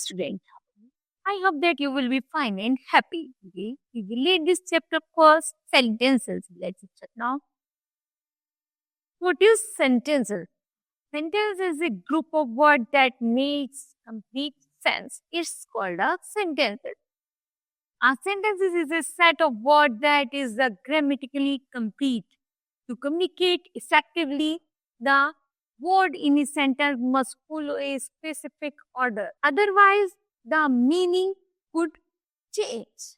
student. I hope that you will be fine and happy. Okay, we will read this chapter first. Sentences. Let's check now. What is sentences? Sentence is a group of words that makes complete sense. It's called a sentence. A sentence is a set of words that is grammatically complete. To communicate effectively, the word in a sentence must follow a specific order. Otherwise, the meaning could change.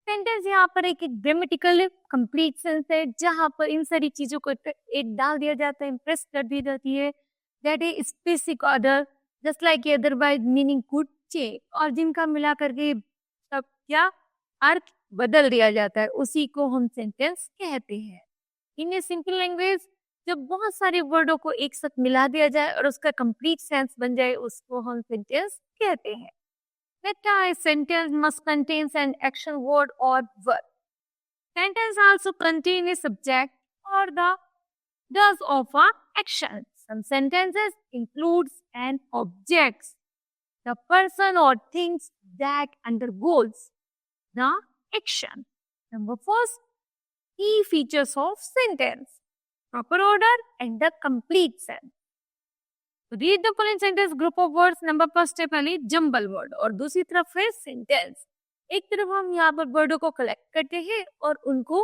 Sentence यहाँ पर एक grammatical complete sense है जहां पर इन सारी चीजों को एक डाल दिया जाता है, इम्प्रेस कर दी जाती है. That is specific order just like otherwise meaning could change, और जिनका मिला करके सब क्या अर्थ बदल दिया जाता है, उसी को हम सेंटेंस कहते हैं. इन ए सिंपल लैंग्वेज जब बहुत सारे वर्डों को एक साथ मिला दिया जाए और उसका कंप्लीट सेंस बन जाए, उसको हम सेंटेंस कहते हैं. A sentence must contain an action word or verb. Sentence also contain a subject or the does of a action. Some sentences includes an object, the person or things that undergoes the action. Number 4, key features of sentence: proper order and the complete sense. Read the following sentence group of words. Number first है पहले jumble word और दूसरी तरफ है sentence. एक तरफ हम यहाँ पर वर्डों को कलेक्ट करते हैं और उनको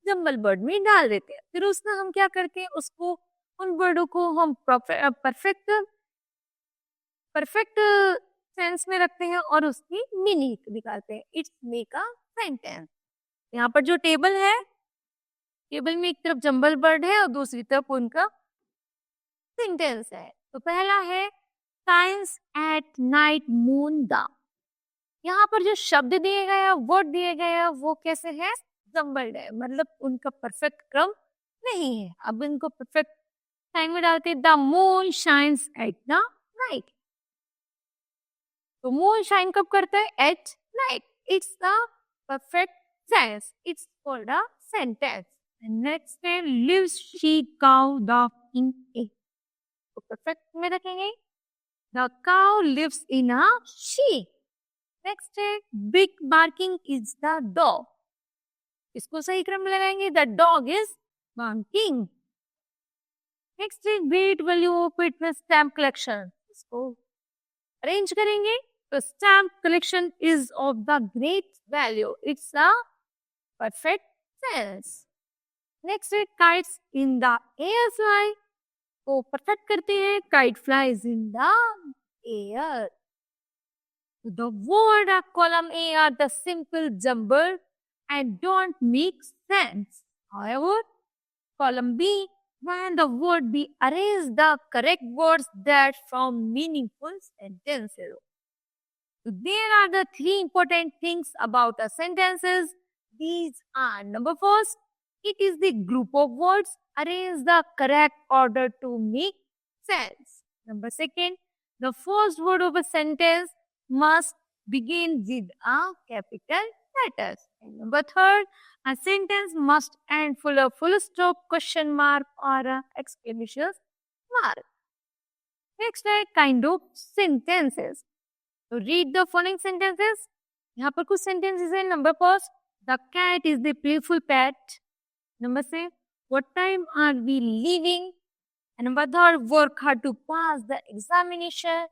जंबल वर्ड में डाल देते हैं. फिर उसमें हम क्या करते हैं, उसको उन वर्डों को हम परफेक्ट सेंस में रखते हैं और उसकी मीनिंग निकालते हैं. It's make a sentence. यहाँ पर जो टेबल है, टेबल में एक तरफ जंबल वर्ड है और दूसरी तरफ उनका सेंटेंस है. तो पहला है science at Knight Moon the. यहाँ पर जो शब्द दिए गए, वर्ड दिए गए, वो कैसे है, जम्बल्ड है, मतलब उनका परफेक्ट क्रम नहीं है. अब इनको परफेक्ट टाइम में डालते. The moon shines at the night. तो मून शाइन कब करता है, at night. Its the perfect sense. Its called a sentence. Next है lives shed cow the in a. तो परफेक्ट में रखेंगे. The cow lives in a shed. Next है big barking is the dog. इसको सही क्रम में लगाएंगे. The dog is barking. Next है great value of witness stamp collection. इसको अरेंज करेंगे. तो stamp collection is of the great value. Its a perfect sense. Next है kites in the air fly. को परफेक्ट करते हैं. Kite flies in the air. The word of column A are the simple jumble and don't make sense. However, column B, when the word be arrange the correct words that form meaningful sentences. So there are the 3 important things about the sentences. These are: number 1, it is the group of words arranged the correct order to make sense. Number 2, the first word of a sentence must begin with a capital letters. And number 3, a sentence must end full of full stop, question mark or a exclamation mark. Next है kind of sentences. So read the following sentences. यहाँ पर कुछ sentences है. Number 1, the cat is the playful pet. Number 2, what time are we leaving? And number 3, work hard to pass the examination.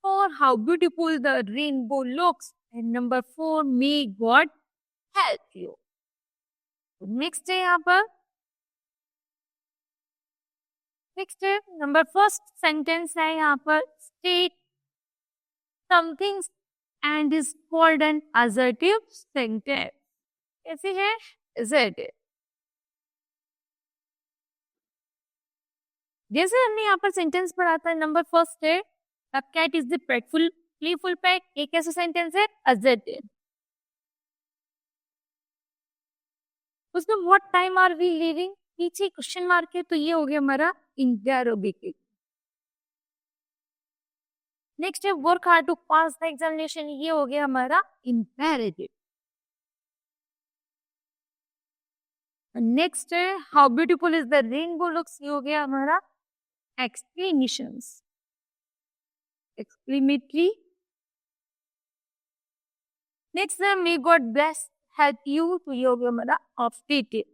Or how beautiful the rainbow looks. And number 4, may God help you. Next है यहाँ पर. Next है number 1 sentence है यहाँ पर. State something and is called an assertive sentence. कैसे है, assertive. जैसे हमने यहाँ पर सेंटेंस पढ़ा था. नंबर 1 है The cat is the playful pet. एक ऐसा सेंटेंस है assertive. उसमें what time are we leaving पीछे क्वेश्चन मार्क है, तो ये हो गया हमारा इंटरोगेटिव. नेक्स्ट है work hard to pass the examination. ये हो गया हमारा इंपेरेटिव. नेक्स्ट है how beautiful is the rainbow looks. ये हो गया हमारा explanations. exclamatory. Next, may God bless help you to yoga mara optative.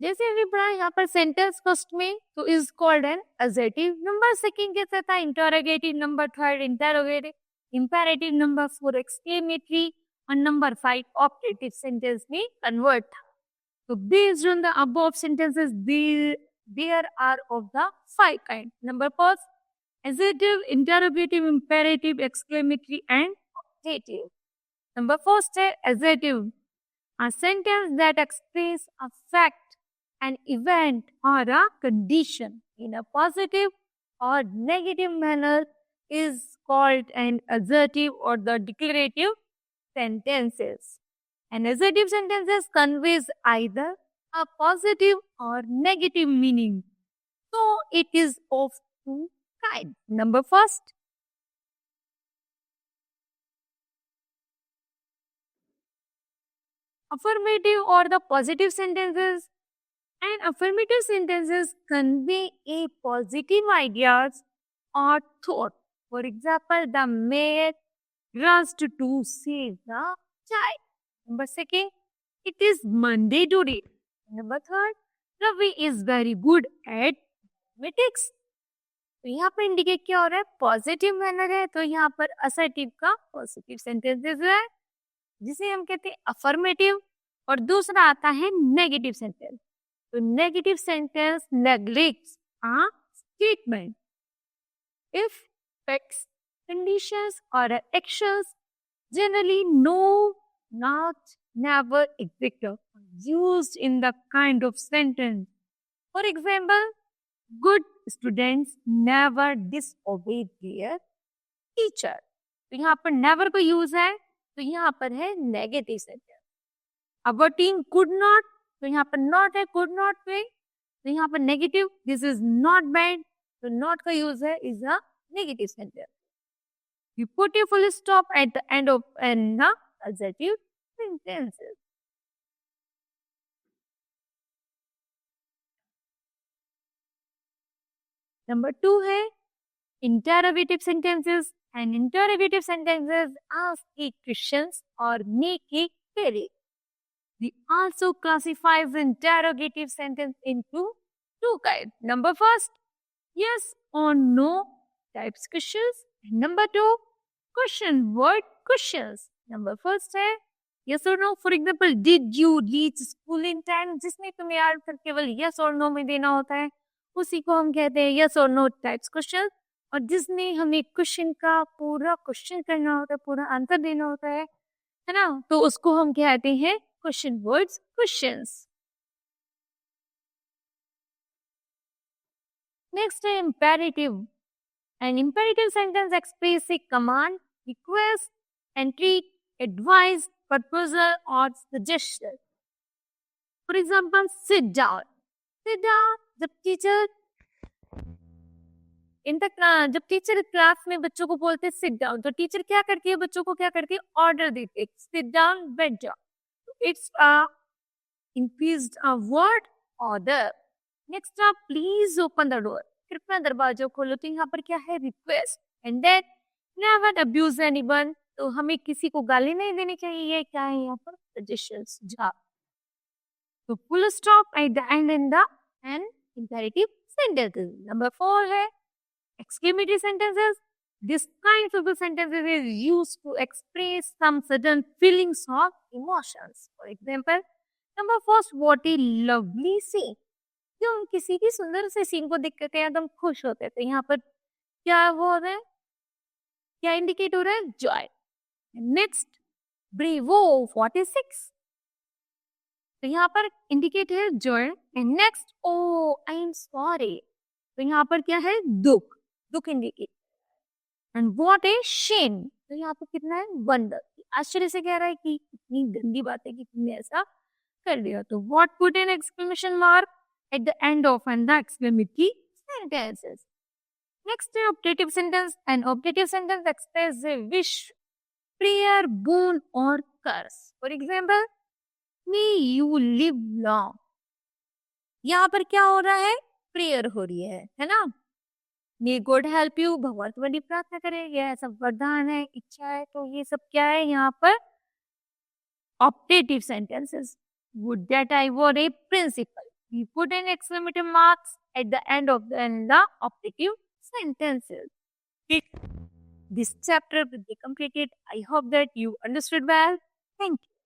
जैसे अभी पढ़ा यहाँ पर सेंटेंस फर्स्ट में तो is called an assertive, number second कैसा था interrogative, number third interrogative, imperative, number 4 exclamatory और नंबर 5 ऑप्टेटिव सेंटेंस में कन्वर्ट था. तो based on the above sentences there are of the 5 kind. Number first, assertive, interrogative, imperative, exclamatory and optative. Number first है assertive, a sentence that expresses a fact, an event or a condition in a positive or negative manner is called an assertive or the declarative sentences. An assertive sentences conveys either a positive or negative meaning. So it is of two kinds. Number first, affirmative or the positive sentences. And affirmative sentences convey a positive ideas or thought. For example, the mayor rushed to save the child. Number second, it is Monday today. Number third, Ravi is very good at mathematics. तो यहाँ पर indicate क्या हो रहा है, positive manner है, तो यहाँ पर असर्टिव का पॉजिटिव सेंटेंसेस है जिसे हम कहते हैं अफर्मेटिव, और दूसरा आता है नेगेटिव सेंटेंस. तो negative sentence neglects a statement if facts, conditions or actions generally no, not, never, etc. used in the kind of sentence. For example, good students never disobey their teacher. तो यहाँ पर never का use है, तो यहाँ पर है negative sentence. Our team could not, तो यहाँ पर not है, could not पे, तो यहाँ पर negative, this is not bad, तो not का यूज है, is a negative sentence. You put a full stop at the end of an assertive sentences. Number 2 है interrogative sentences. And interrogative sentences ask a questions or make a query. We also classifies interrogative sentence into two kinds. Number first, yes or no types questions. And number 2, question word questions. Number first है yes or no. For example, did you reach school in time? जिसमें तुम्हें answer केवल yes or no में देना होता है, उसी को हम कहते हैं yes or no types questions. और जिसमें हमें क्वेश्चन का पूरा क्वेश्चन करना होता है, पूरा आंसर देना होता है ना, तो उसको हम कहते हैं क्वेश्चन वर्ड्स क्वेश्चंस. नेक्स्ट है imperative. An imperative sentence expresses a command, request, entreat, advice, proposal or suggestion. For example, sit down. Sit down. जब टीचर क्लास में बच्चों को बोलते सिट डाउन, तो टीचर क्या करती है, बच्चों को क्या करती है, ऑर्डर देती है, sit down, bed down. It's increased a word order. Next up, please open the door. कृपया दरवाजा खोलो. तो यहाँ पर क्या है, request. And then never abuse anyone. तो हमें किसी को गाली नहीं देनी चाहिए. ये क्या है यहाँ पर, सजेशंस, सुझाव. तो full stop at the end in the and imperative sentences. Number 4 है exclamatory sentences. This kind of the sentences is used to express some certain feelings or emotions. For example, number first, what a lovely scene. जो हम किसी की सुंदर से scene को देख कर एकदम खुश होते हैं, तो यहाँ पर क्या वो हो रहा है, क्या इंडिकेट हो रहा है, जॉय. Next, bravo 46. तो यहाँ पर इंडिकेट है joy. And next, oh I am sorry. तो यहाँ पर क्या है, दुख, दुख indicate. And what a shame. तो यहाँ पर कितना है, वंडर. आश्चर्य से कह रहा है कि इतनी गंदी बात है कि तुमने ऐसा कर दिया. तो what put an exclamation mark at the end of and the exclamatory sentences. Next, optative sentence. An optative sentence expresses a wish, prayer, boon or curse. For example, may you live long. यहाँ पर क्या हो रहा है, prayer हो रही है ना। मे गॉड हेल्प यू, भगवान तुम्हारी प्रार्थना करे, यह सब वरदान है, इच्छा है। तो ये सब क्या है यहाँ पर, optative sentences. Would that I were a principal. We put an exclamation marks at the end of the optative sentences. Okay. This chapter will be completed. I hope that you understood well. Thank you.